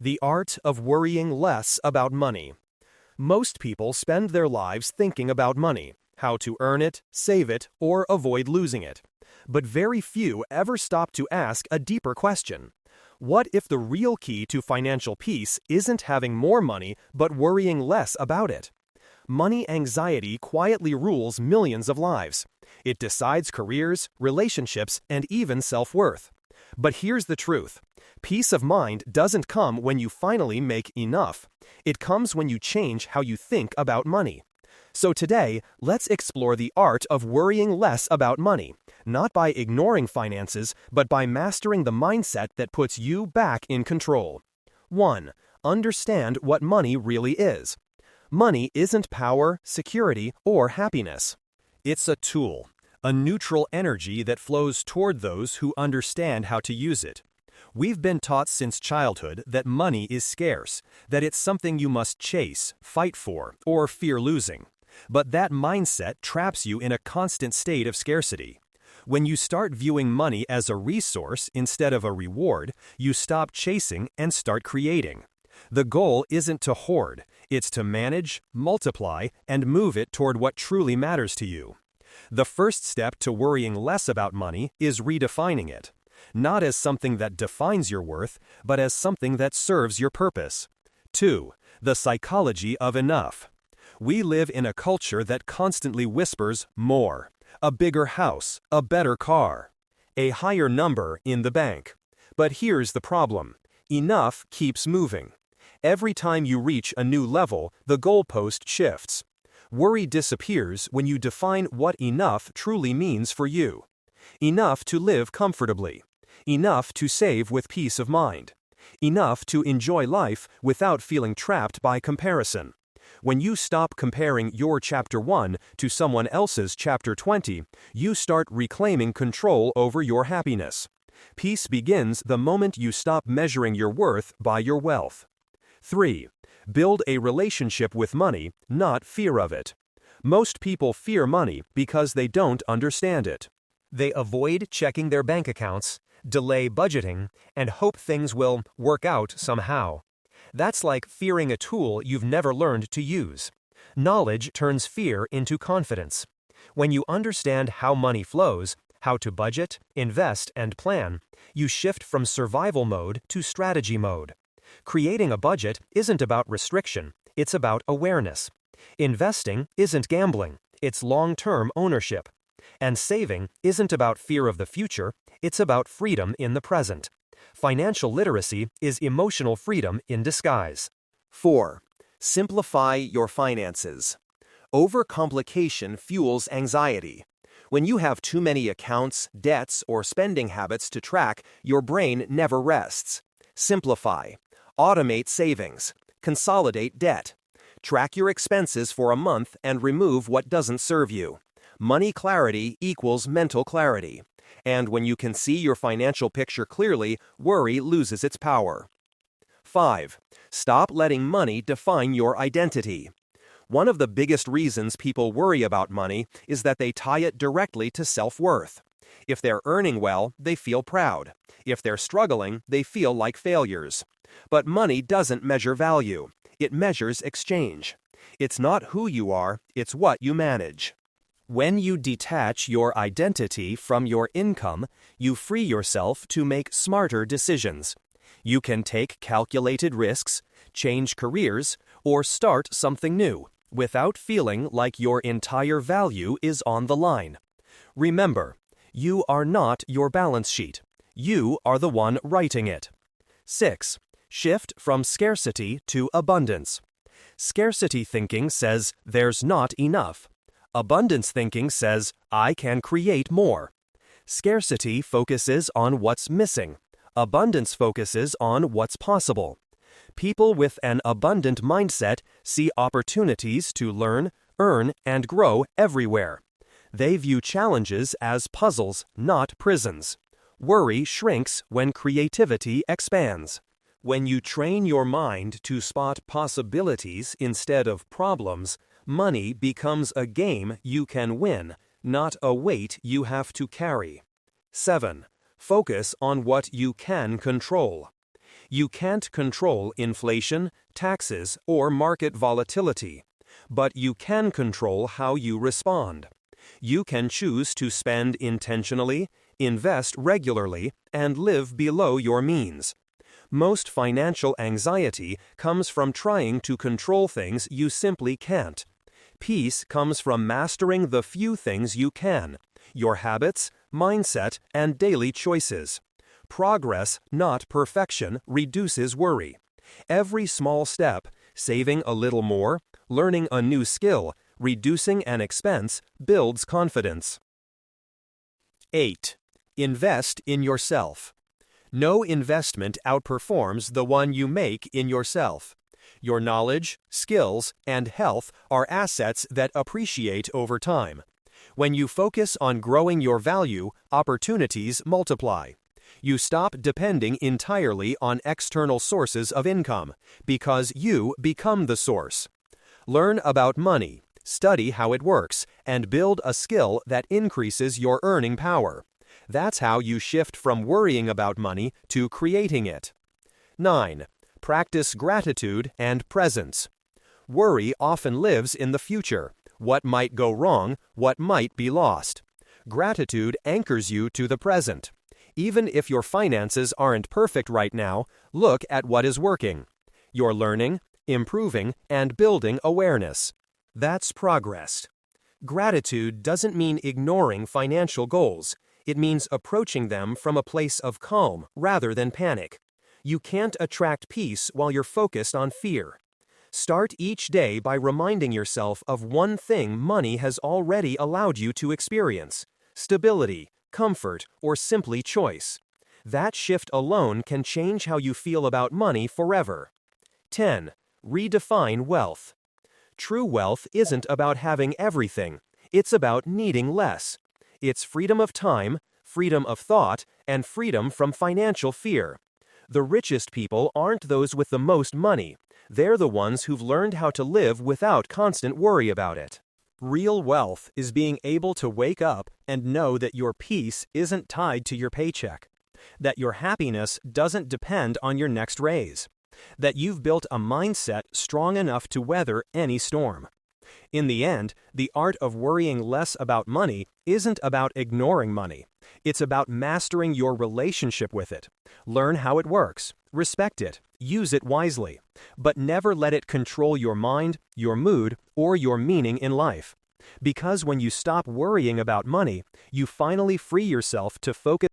The art of worrying less about money. Most people spend their lives thinking about money, how to earn it, save it, or avoid losing it. But very few ever stop to ask a deeper question. What if the real key to financial peace isn't having more money, but worrying less about it? Money anxiety quietly rules millions of lives. It decides careers, relationships, and even self-worth. But here's the truth. Peace of mind doesn't come when you finally make enough. It comes when you change how you think about money. So today, let's explore the art of worrying less about money, not by ignoring finances, but by mastering the mindset that puts you back in control. 1. Understand what money really is. Money isn't power, security, or happiness. It's a tool, a neutral energy that flows toward those who understand how to use it. We've been taught since childhood that money is scarce, that it's something you must chase, fight for, or fear losing. But that mindset traps you in a constant state of scarcity. When you start viewing money as a resource instead of a reward, you stop chasing and start creating. The goal isn't to hoard, it's to manage, multiply, and move it toward what truly matters to you. The first step to worrying less about money is redefining it. Not as something that defines your worth, but as something that serves your purpose. 2. The psychology of enough. We live in a culture that constantly whispers more. A bigger house, a better car, a higher number in the bank. But here's the problem. Enough keeps moving. Every time you reach a new level, the goalpost shifts. Worry disappears when you define what enough truly means for you. Enough to live comfortably. Enough to save with peace of mind. Enough to enjoy life without feeling trapped by comparison. When you stop comparing your chapter 1 to someone else's chapter 20, you start reclaiming control over your happiness. Peace begins the moment you stop measuring your worth by your wealth. 3. Build a relationship with money, not fear of it. Most people fear money because they don't understand it. They avoid checking their bank accounts, delay budgeting, and hope things will work out somehow. That's like fearing a tool you've never learned to use. Knowledge turns fear into confidence. When you understand how money flows, how to budget, invest, and plan, you shift from survival mode to strategy mode. Creating a budget isn't about restriction, it's about awareness. Investing isn't gambling, it's long-term ownership. And saving isn't about fear of the future, it's about freedom in the present. Financial literacy is emotional freedom in disguise. 4. Simplify your finances. Overcomplication fuels anxiety. When you have too many accounts, debts, or spending habits to track, your brain never rests. Simplify. Automate savings. Consolidate debt. Track your expenses for a month and remove what doesn't serve you. Money clarity equals mental clarity. And when you can see your financial picture clearly, worry loses its power. 5. Stop letting money define your identity. One of the biggest reasons people worry about money is that they tie it directly to self-worth. If they're earning well, they feel proud. If they're struggling, they feel like failures. But money doesn't measure value. It measures exchange. It's not who you are, it's what you manage. When you detach your identity from your income, you free yourself to make smarter decisions. You can take calculated risks, change careers, or start something new without feeling like your entire value is on the line. Remember, you are not your balance sheet. You are the one writing it. 6. Shift from scarcity to abundance. Scarcity thinking says there's not enough. Abundance thinking says, I can create more. Scarcity focuses on what's missing. Abundance focuses on what's possible. People with an abundant mindset see opportunities to learn, earn, and grow everywhere. They view challenges as puzzles, not prisons. Worry shrinks when creativity expands. When you train your mind to spot possibilities instead of problems, money becomes a game you can win, not a weight you have to carry. 7. Focus on what you can control. You can't control inflation, taxes, or market volatility, but you can control how you respond. You can choose to spend intentionally, invest regularly, and live below your means. Most financial anxiety comes from trying to control things you simply can't. Peace comes from mastering the few things you can: your habits, mindset, and daily choices. Progress, not perfection, reduces worry. Every small step, saving a little more, learning a new skill, reducing an expense, builds confidence. 8. Invest in yourself. No investment outperforms the one you make in yourself. Your knowledge, skills, and health are assets that appreciate over time. When you focus on growing your value, opportunities multiply. You stop depending entirely on external sources of income, because you become the source. Learn about money, study how it works, and build a skill that increases your earning power. That's how you shift from worrying about money to creating it. 9. Practice gratitude and presence. Worry often lives in the future: what might go wrong, what might be lost. Gratitude anchors you to the present. Even if your finances aren't perfect right now, look at what is working. You're learning, improving, and building awareness. That's progress. Gratitude doesn't mean ignoring financial goals. It means approaching them from a place of calm rather than panic. You can't attract peace while you're focused on fear. Start each day by reminding yourself of one thing money has already allowed you to experience: stability, comfort, or simply choice. That shift alone can change how you feel about money forever. 10. Redefine wealth. True wealth isn't about having everything. It's about needing less. It's freedom of time, freedom of thought, and freedom from financial fear. The richest people aren't those with the most money. They're the ones who've learned how to live without constant worry about it. Real wealth is being able to wake up and know that your peace isn't tied to your paycheck, that your happiness doesn't depend on your next raise, that you've built a mindset strong enough to weather any storm. In the end, the art of worrying less about money isn't about ignoring money. It's about mastering your relationship with it. Learn how it works, respect it, use it wisely, but never let it control your mind, your mood, or your meaning in life. Because when you stop worrying about money, you finally free yourself to focus